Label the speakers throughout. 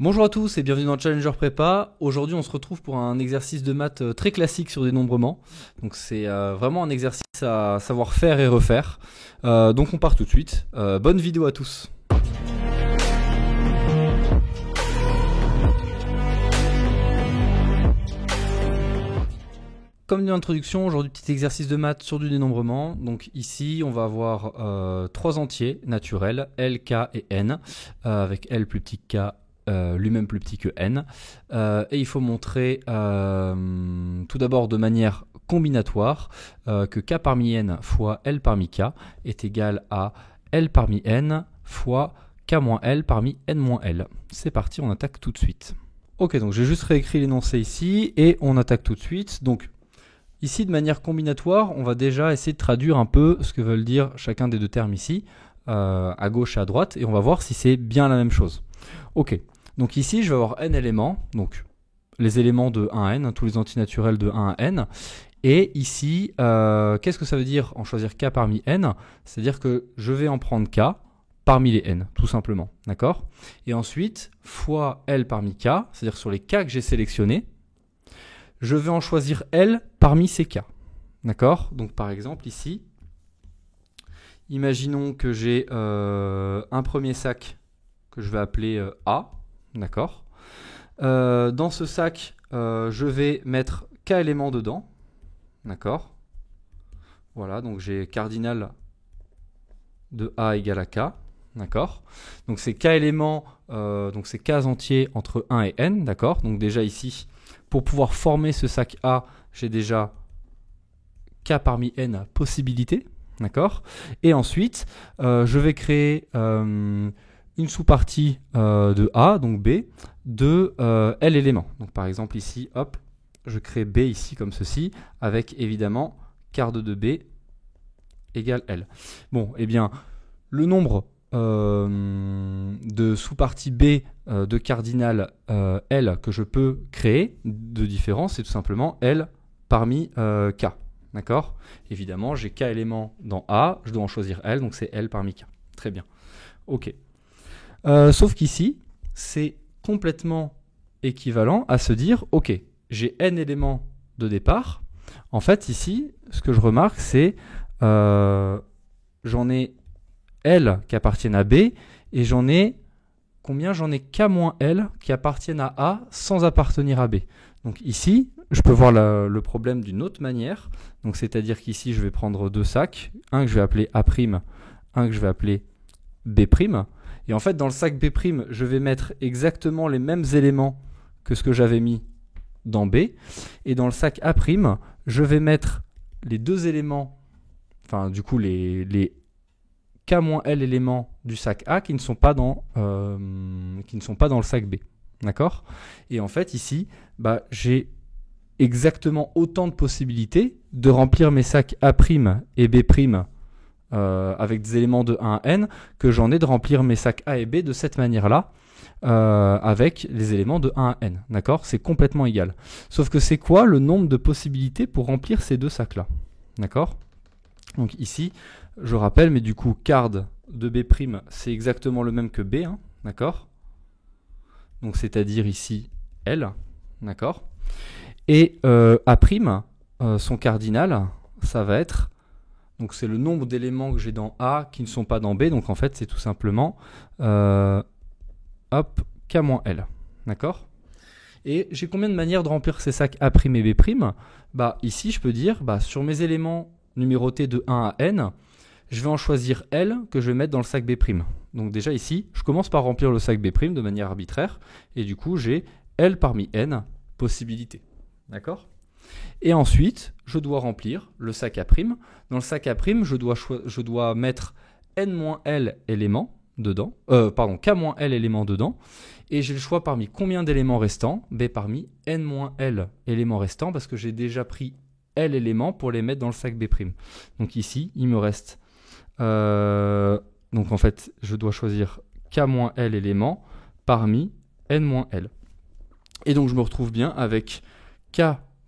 Speaker 1: Bonjour à tous et bienvenue dans Challenger Prépa. Aujourd'hui, on se retrouve pour un exercice de maths très classique sur dénombrement. Donc c'est vraiment un exercice à savoir faire et refaire. Donc on part tout de suite. Bonne vidéo à tous. Comme dit l'introduction, aujourd'hui petit exercice de maths sur du dénombrement. Donc ici, on va avoir trois entiers naturels, L, K et N, avec L plus petit que K, lui-même plus petit que n, et il faut montrer tout d'abord de manière combinatoire que k parmi n fois l parmi k est égal à l parmi n fois k moins l parmi n moins l. C'est parti, on attaque tout de suite. Ok, donc j'ai juste réécrit l'énoncé ici et on attaque tout de suite. Donc ici, de manière combinatoire, on va déjà essayer de traduire un peu ce que veulent dire chacun des deux termes ici, à gauche et à droite, et on va voir si c'est bien la même chose. Ok. Donc ici, je vais avoir n éléments, donc les éléments de 1 à n, tous les antinaturels de 1 à n. Et ici, qu'est-ce que ça veut dire en choisir k parmi n? C'est-à-dire que je vais en prendre k parmi les n, tout simplement. D'accord? Et ensuite, fois l parmi k, c'est-à-dire sur les k que j'ai sélectionnés, je vais en choisir l parmi ces k. D'accord? Donc par exemple, ici, imaginons que j'ai un premier sac que je vais appeler A. D'accord. Dans ce sac, je vais mettre k éléments dedans. D'accord. Voilà, donc j'ai cardinal de A égale à k. D'accord. Donc c'est k éléments, donc c'est k entiers entre 1 et n. D'accord. Donc déjà ici, pour pouvoir former ce sac A, j'ai déjà k parmi n possibilités. D'accord. Et ensuite, je vais créer une sous-partie de A, donc B, de L éléments. Donc par exemple ici, hop, je crée B ici comme ceci, avec évidemment quart de B égale L. Bon, eh bien, le nombre de sous-parties B de cardinal L que je peux créer de différence, c'est tout simplement L parmi K. D'accord? Évidemment, j'ai K éléments dans A, je dois en choisir L, donc c'est L parmi K. Très bien. Ok. Sauf qu'ici, c'est complètement équivalent à se dire, ok, j'ai n éléments de départ. En fait, ici, ce que je remarque, c'est j'en ai L qui appartiennent à B, et j'en ai combien? J'en ai K moins L qui appartiennent à A sans appartenir à B. Donc ici, je peux voir le problème d'une autre manière. Donc c'est-à-dire qu'ici, je vais prendre deux sacs, un que je vais appeler A', un que je vais appeler B'. Et en fait, dans le sac B', je vais mettre exactement les mêmes éléments que ce que j'avais mis dans B. Et dans le sac A', je vais mettre les deux éléments, enfin du coup les K-L éléments du sac A qui ne sont pas dans le sac B. D'accord? Et en fait, ici, j'ai exactement autant de possibilités de remplir mes sacs A' et B' avec des éléments de 1 à n, que j'en ai de remplir mes sacs A et B de cette manière-là, avec les éléments de 1 à n. D'accord? C'est complètement égal. Sauf que c'est quoi le nombre de possibilités pour remplir ces deux sacs-là? D'accord? Donc ici, je rappelle, mais du coup, card de B', c'est exactement le même que B. Hein, d'accord? Donc c'est-à-dire ici L. D'accord? Et A', son cardinal, ça va être... Donc c'est le nombre d'éléments que j'ai dans A qui ne sont pas dans B. Donc en fait, c'est tout simplement hop, K-L. D'accord? Et j'ai combien de manières de remplir ces sacs A' et B'? Ici, je peux dire, sur mes éléments numérotés de 1 à n, je vais en choisir L que je vais mettre dans le sac B'. Donc déjà ici, je commence par remplir le sac B' de manière arbitraire. Et du coup, j'ai L parmi n possibilités. D'accord? Et ensuite, je dois remplir le sac A'. Dans le sac A', je dois mettre n-l éléments dedans, k-l éléments dedans, et j'ai le choix parmi combien d'éléments restants? B parmi n-l éléments restants, parce que j'ai déjà pris l éléments pour les mettre dans le sac B'. Donc ici, il me reste... donc en fait, je dois choisir k-l éléments parmi n-l. Et donc je me retrouve bien avec k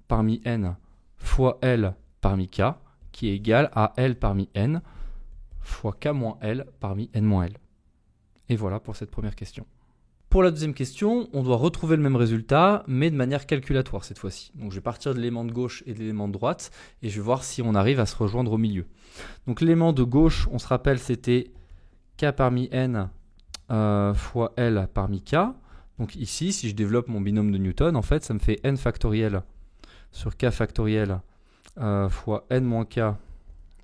Speaker 1: parmi n fois L parmi K, qui est égal à L parmi N fois K moins L parmi N moins L. Et voilà pour cette première question. Pour la deuxième question, on doit retrouver le même résultat, mais de manière calculatoire cette fois-ci. Donc je vais partir de l'élément de gauche et de l'élément de droite, et je vais voir si on arrive à se rejoindre au milieu. Donc l'élément de gauche, on se rappelle, c'était k parmi n fois L parmi K. Donc ici, si je développe mon binôme de Newton, en fait, ça me fait n factoriel sur K factoriel fois n moins K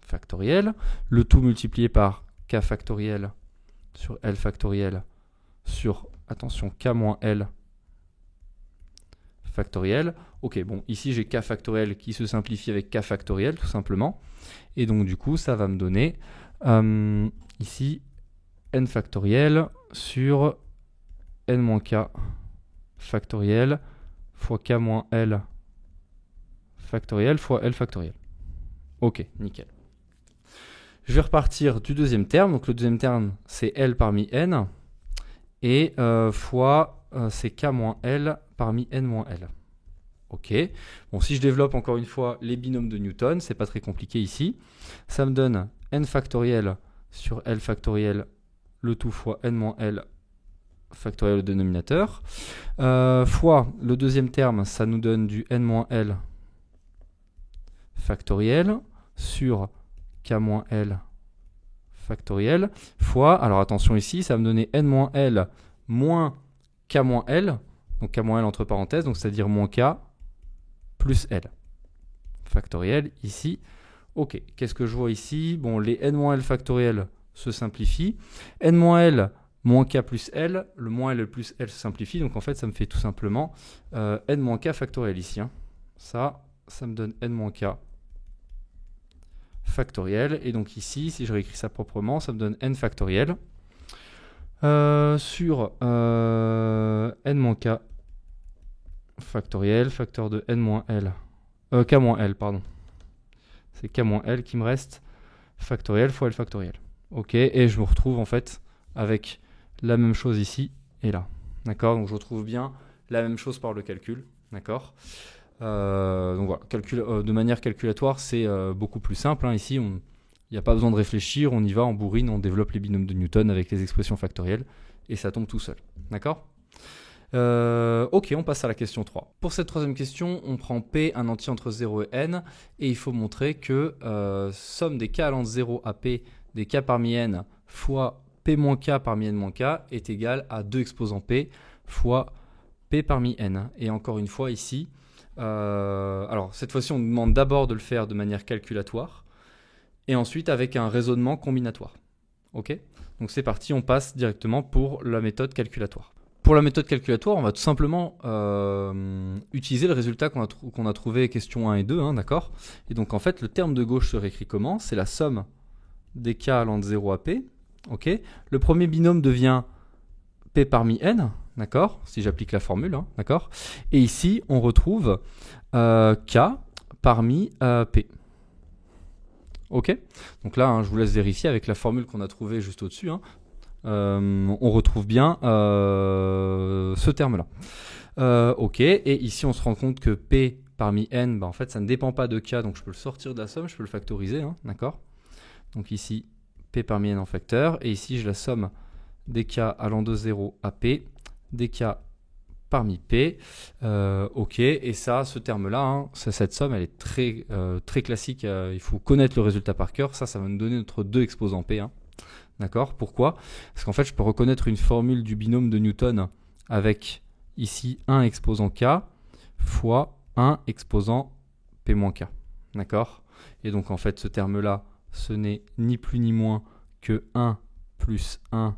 Speaker 1: factoriel. Le tout multiplié par K factoriel sur L factoriel sur, attention, K moins L factoriel. Ok, bon, ici j'ai K factoriel qui se simplifie avec K factoriel, tout simplement. Et donc, du coup, ça va me donner ici n factoriel sur n moins K factoriel fois K moins L factoriel fois L factoriel. Ok, nickel. Je vais repartir du deuxième terme. Donc le deuxième terme, c'est L parmi n. Et fois, c'est K moins L parmi n moins L. Ok. Bon, si je développe encore une fois les binômes de Newton, c'est pas très compliqué ici. Ça me donne n factoriel sur L factoriel, le tout fois n moins L factoriel au dénominateur, fois le deuxième terme, ça nous donne du n moins L factoriel sur K moins L factoriel, fois, alors attention ici, ça va me donner n moins L moins K moins L, donc K moins L entre parenthèses, donc c'est-à-dire moins K plus L factoriel ici. Ok, qu'est-ce que je vois ici? Bon, les n moins L factoriel se simplifient. N moins L moins K plus L, le moins L plus L se simplifie, donc en fait ça me fait tout simplement n moins K factoriel ici. Hein. Ça me donne n moins K factoriel, et donc ici, si je réécris ça proprement, ça me donne n factoriel sur n moins K factoriel, facteur de n moins L, K moins L, pardon. C'est K moins L qui me reste, factoriel fois L factoriel. Ok, et je me retrouve en fait avec la même chose ici et là. D'accord, donc je retrouve bien la même chose par le calcul. D'accord. Donc voilà, de manière calculatoire, c'est beaucoup plus simple. Hein. Ici, il n'y a pas besoin de réfléchir, on y va, on bourrine, on développe les binômes de Newton avec les expressions factorielles et ça tombe tout seul. D'accord. Ok, on passe à la question 3. Pour cette troisième question, on prend P, un entier entre 0 et n, et il faut montrer que somme des k allant de 0 à P des k parmi n fois P moins k parmi n moins k est égale à 2 exposants P fois P parmi n. Et encore une fois ici, alors cette fois-ci on nous demande d'abord de le faire de manière calculatoire, et ensuite avec un raisonnement combinatoire. Ok, donc c'est parti, on passe directement pour la méthode calculatoire. Pour la méthode calculatoire, on va tout simplement utiliser le résultat qu'on a trouvé question 1 et 2, hein, d'accord. Et donc en fait, le terme de gauche se réécrit comment? C'est la somme des k allant de 0 à p. Okay. Le premier binôme devient p parmi n, d'accord, si j'applique la formule, hein, d'accord. Et ici, on retrouve k parmi p. Ok. Donc là, hein, je vous laisse vérifier avec la formule qu'on a trouvée juste au-dessus. Hein. On retrouve bien ce terme-là. Ok, et ici on se rend compte que P parmi n, bah, en fait ça ne dépend pas de K, donc je peux le sortir de la somme, je peux le factoriser, hein, d'accord. Donc ici, P parmi n en facteur, et ici je la somme des K allant de 0 à P, des K parmi P, ok, et ça, ce terme-là, hein, cette somme, elle est très classique, il faut connaître le résultat par cœur, ça va nous donner notre 2 exposants P, hein. D'accord. Pourquoi? Parce qu'en fait, je peux reconnaître une formule du binôme de Newton avec ici 1 exposant K fois 1 exposant P moins K. D'accord. Et donc, en fait, ce terme-là, ce n'est ni plus ni moins que 1 plus 1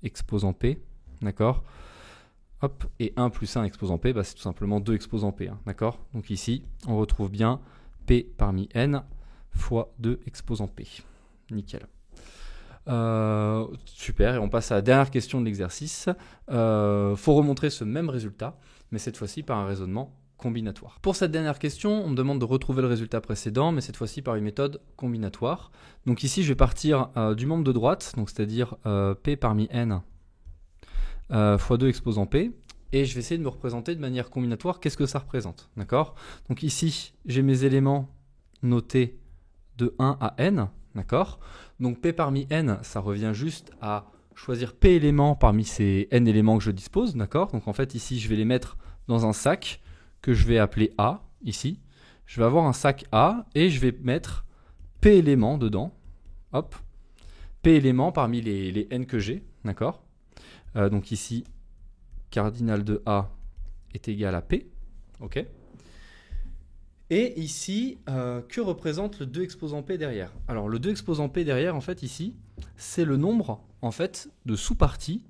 Speaker 1: exposant P. D'accord. Hop. Et 1 plus 1 exposant P, bah, c'est tout simplement 2 exposants P. Hein. D'accord. Donc ici, on retrouve bien P parmi n fois 2 exposants P. Nickel. Super, et on passe à la dernière question de l'exercice. Faut remontrer ce même résultat, mais cette fois-ci par un raisonnement combinatoire. Pour cette dernière question, on me demande de retrouver le résultat précédent, mais cette fois-ci par une méthode combinatoire. Donc ici, je vais partir du membre de droite, donc c'est-à-dire P parmi n fois 2 exposant P, et je vais essayer de me représenter de manière combinatoire qu'est-ce que ça représente. D'accord. Donc ici, j'ai mes éléments notés de 1 à n. D'accord. Donc P parmi n, ça revient juste à choisir P éléments parmi ces N éléments que je dispose, d'accord? Donc en fait ici je vais les mettre dans un sac que je vais appeler A, ici. Je vais avoir un sac A et je vais mettre P éléments dedans, hop, P éléments parmi les N que j'ai, d'accord? Donc ici, cardinal de A est égal à P, ok? Et ici, que représente le 2 exposant P derrière? Alors le 2 exposant P derrière, en fait, ici, c'est le nombre en fait, de sous-parties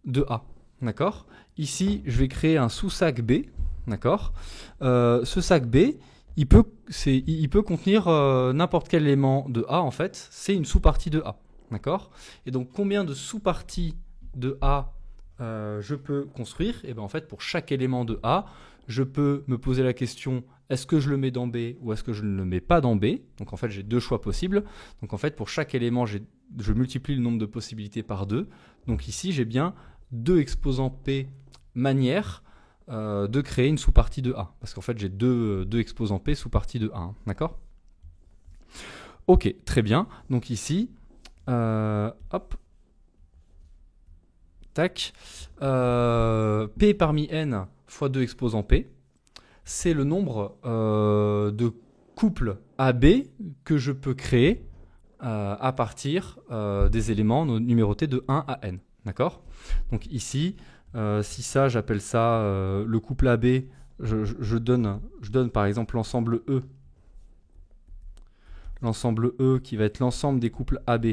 Speaker 1: de A. D'accord? Ici, je vais créer un sous-sac B. D'accord? Ce sac B, il peut contenir n'importe quel élément de A, en fait. C'est une sous-partie de A. D'accord? Et donc, combien de sous-parties de A je peux construire? Et bien, en fait, pour chaque élément de A, je peux me poser la question, est-ce que je le mets dans B ou est-ce que je ne le mets pas dans B? Donc en fait, j'ai deux choix possibles. Donc en fait, pour chaque élément, je multiplie le nombre de possibilités par 2. Donc ici, j'ai bien 2 exposants P manières de créer une sous-partie de A. Parce qu'en fait, j'ai deux exposants P sous-partie de A. Hein, d'accord? Ok, très bien. Donc ici, hop, tac, P parmi N fois 2 exposants P, c'est le nombre de couples AB que je peux créer à partir des éléments numérotés de 1 à n. D'accord? Donc ici, si ça, j'appelle ça le couple AB, je donne par exemple l'ensemble E. L'ensemble E qui va être l'ensemble des couples AB.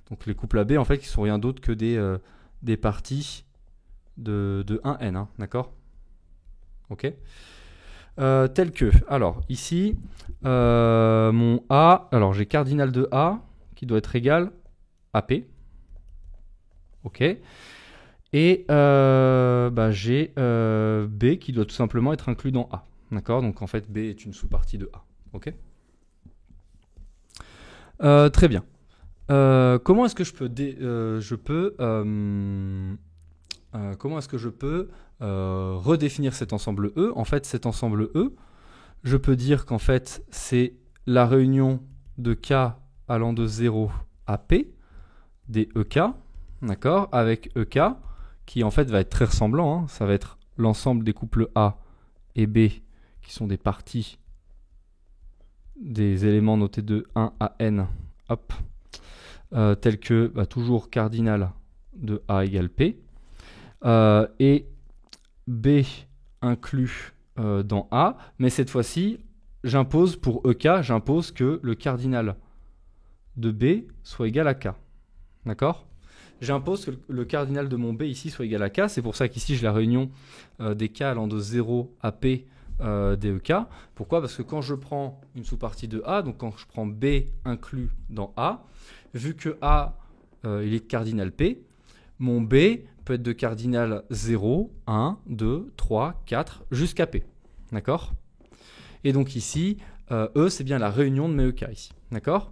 Speaker 1: Donc les couples AB, en fait, qui sont rien d'autre que des parties de 1n. Hein, d'accord? Ok? Tel que, alors ici, mon A, alors j'ai cardinal de A qui doit être égal à P. Ok. Et j'ai B qui doit tout simplement être inclus dans A. D'accord? Donc en fait, B est une sous-partie de A. Ok? Très bien. Comment est-ce que comment est-ce que je peux redéfinir cet ensemble E? En fait, cet ensemble E, je peux dire qu'en fait, c'est la réunion de K allant de 0 à P, des EK, d'accord, avec EK, qui en fait va être très ressemblant. Hein. Ça va être l'ensemble des couples A et B, qui sont des parties des éléments notés de 1 à n, hop, tels que toujours cardinal de A égale P, et B inclus dans A, mais cette fois-ci, j'impose pour EK, j'impose que le cardinal de B soit égal à K. D'accord? J'impose que le cardinal de mon B ici soit égal à K, c'est pour ça qu'ici j'ai la réunion des K allant de 0 à P des EK. Pourquoi? Parce que quand je prends une sous-partie de A, donc quand je prends B inclus dans A, vu que A il est de cardinal P, mon B peut être de cardinal 0, 1, 2, 3, 4, jusqu'à P. D'accord? Et donc ici, E, c'est bien la réunion de mes EK ici. D'accord?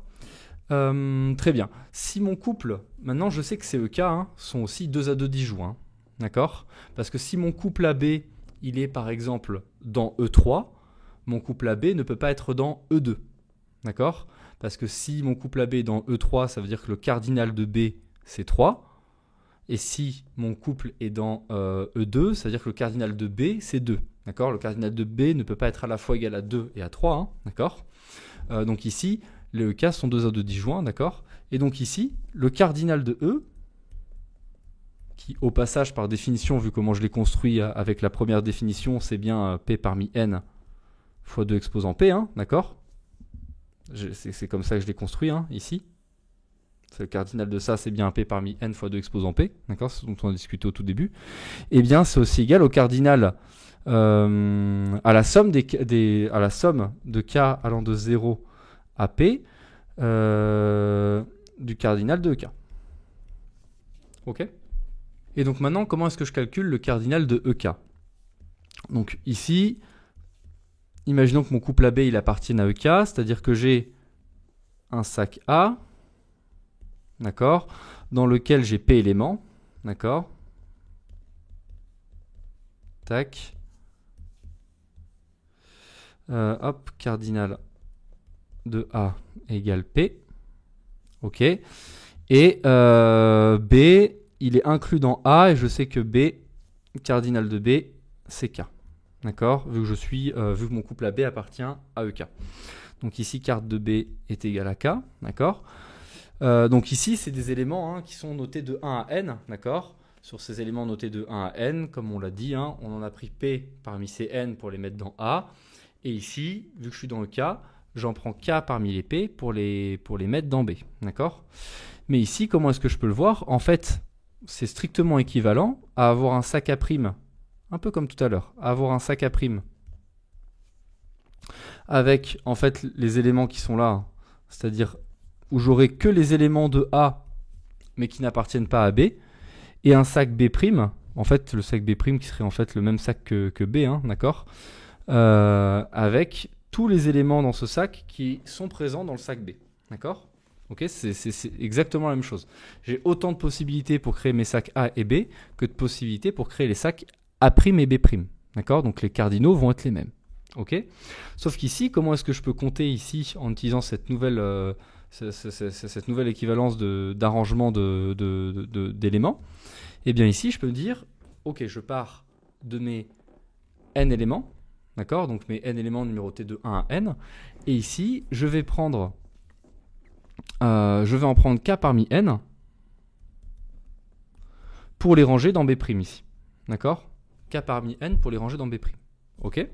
Speaker 1: Très bien. Si mon couple, maintenant je sais que ces EK sont aussi 2 à 2 disjoints. D'accord? Parce que si mon couple AB, il est par exemple dans E3, mon couple AB ne peut pas être dans E2. D'accord? Parce que si mon couple AB est dans E3, ça veut dire que le cardinal de B, c'est 3. Et si mon couple est dans E2, ça veut dire que le cardinal de B, c'est 2. D'accord? Le cardinal de B ne peut pas être à la fois égal à 2 et à 3. Hein, d'accord? Donc ici, les EK sont 2 à 2 disjoints. D'accord? Et donc ici, le cardinal de E, qui au passage, par définition, vu comment je l'ai construit avec la première définition, c'est bien P parmi N fois 2 exposant P. Hein, d'accord? C'est comme ça que je l'ai construit ici. Le cardinal de ça, c'est bien P parmi N fois 2 exposant P, d'accord, ce dont on a discuté au tout début. Et bien, c'est aussi égal au cardinal à la somme de K allant de 0 à P du cardinal de EK. Ok? Et donc maintenant, comment est-ce que je calcule le cardinal de EK? Donc ici, imaginons que mon couple AB il appartienne à EK, c'est-à-dire que j'ai un sac A, d'accord, dans lequel j'ai P éléments, d'accord, tac, hop, cardinal de A égale P, ok, Et B, il est inclus dans A, et je sais que B, cardinal de B, c'est K. D'accord? Vu que mon couple AB appartient à EK. Donc ici, carte de B est égale à K. D'accord? Donc ici, c'est des éléments qui sont notés de 1 à N. D'accord? Sur ces éléments notés de 1 à N, comme on l'a dit, on en a pris P parmi ces N pour les mettre dans A. Et ici, vu que je suis dans EK, j'en prends K parmi les P pour les mettre dans B. D'accord? Mais ici, comment est-ce que je peux le voir? En fait, c'est strictement équivalent à avoir un sac à prime, un peu comme tout à l'heure, à avoir un sac à prime avec en fait les éléments qui sont là, c'est-à-dire où j'aurai que les éléments de A mais qui n'appartiennent pas à B, et un sac B', en fait le sac B' qui serait en fait le même sac que B, d'accord, avec tous les éléments dans ce sac qui sont présents dans le sac B, d'accord. Ok, c'est exactement la même chose. J'ai autant de possibilités pour créer mes sacs A et B que de possibilités pour créer les sacs A' et B'. D'accord? Donc les cardinaux vont être les mêmes. Ok? Sauf qu'ici, comment est-ce que je peux compter ici en utilisant cette nouvelle équivalence d'arrangement d'éléments? Eh bien ici, je peux me dire, ok, je pars de mes n éléments, d'accord? Donc mes n éléments numérotés de 1 à n. Et ici, je vais en prendre K parmi N pour les ranger dans B' ici. D'accord? K parmi N pour les ranger dans B'. Ok?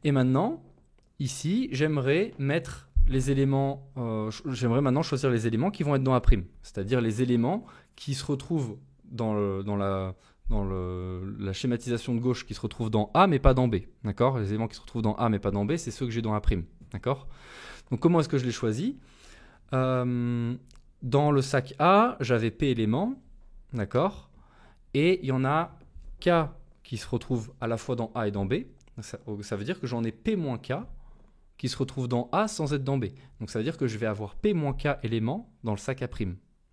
Speaker 1: Et maintenant, ici, j'aimerais mettre les éléments, j'aimerais maintenant choisir les éléments qui vont être dans A', c'est-à-dire les éléments qui se retrouvent dans la schématisation de gauche qui se retrouvent dans A mais pas dans B. D'accord? Les éléments qui se retrouvent dans A mais pas dans B, c'est ceux que j'ai dans A'. D'accord? Donc comment est-ce que je les choisis? Dans le sac A, j'avais P éléments, d'accord, et il y en a K qui se retrouvent à la fois dans A et dans B. Ça veut dire que j'en ai P moins K qui se retrouvent dans A sans être dans B. Donc ça veut dire que je vais avoir P moins K éléments dans le sac A'.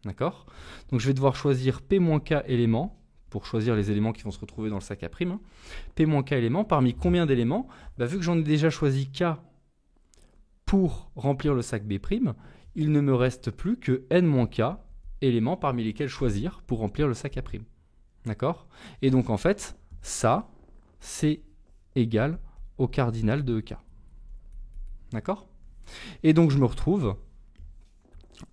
Speaker 1: D'accord? Donc je vais devoir choisir P moins K éléments pour choisir les éléments qui vont se retrouver dans le sac A'. P moins K éléments, parmi combien d'éléments? Vu que j'en ai déjà choisi K pour remplir le sac B', il ne me reste plus que n-k éléments parmi lesquels choisir pour remplir le sac A'. D'accord? Et donc en fait, ça, c'est égal au cardinal de EK. D'accord? Et donc je me retrouve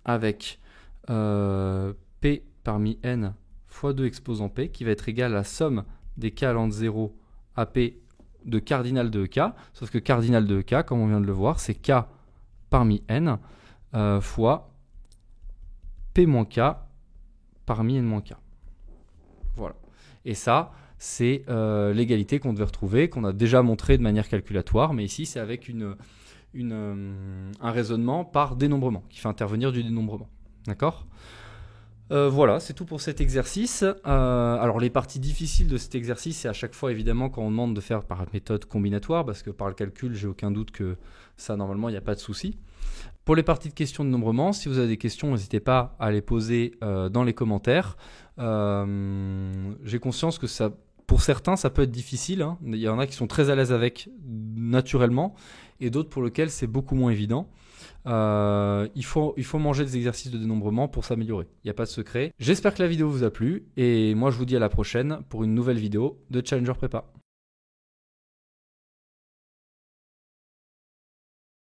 Speaker 1: avec P parmi n fois 2 exposant P qui va être égal à la somme des K allant de 0 à P de cardinal de EK. Sauf que cardinal de EK, comme on vient de le voir, c'est K parmi n fois P-K parmi N-K. Voilà. Et ça, c'est l'égalité qu'on devait retrouver, qu'on a déjà montré de manière calculatoire, mais ici, c'est avec un raisonnement par dénombrement, qui fait intervenir du dénombrement. D'accord ? Voilà, c'est tout pour cet exercice. Alors les parties difficiles de cet exercice, c'est à chaque fois évidemment quand on demande de faire par méthode combinatoire, parce que par le calcul, j'ai aucun doute que ça, normalement, il n'y a pas de souci. Pour les parties de questions de dénombrement, si vous avez des questions, n'hésitez pas à les poser dans les commentaires. J'ai conscience que ça, pour certains, ça peut être difficile. Il y en a qui sont très à l'aise avec naturellement, et d'autres pour lesquels c'est beaucoup moins évident. Il faut manger des exercices de dénombrement pour s'améliorer. Il n'y a pas de secret. J'espère que la vidéo vous a plu, et moi je vous dis à la prochaine pour une nouvelle vidéo de Challenger Prépa.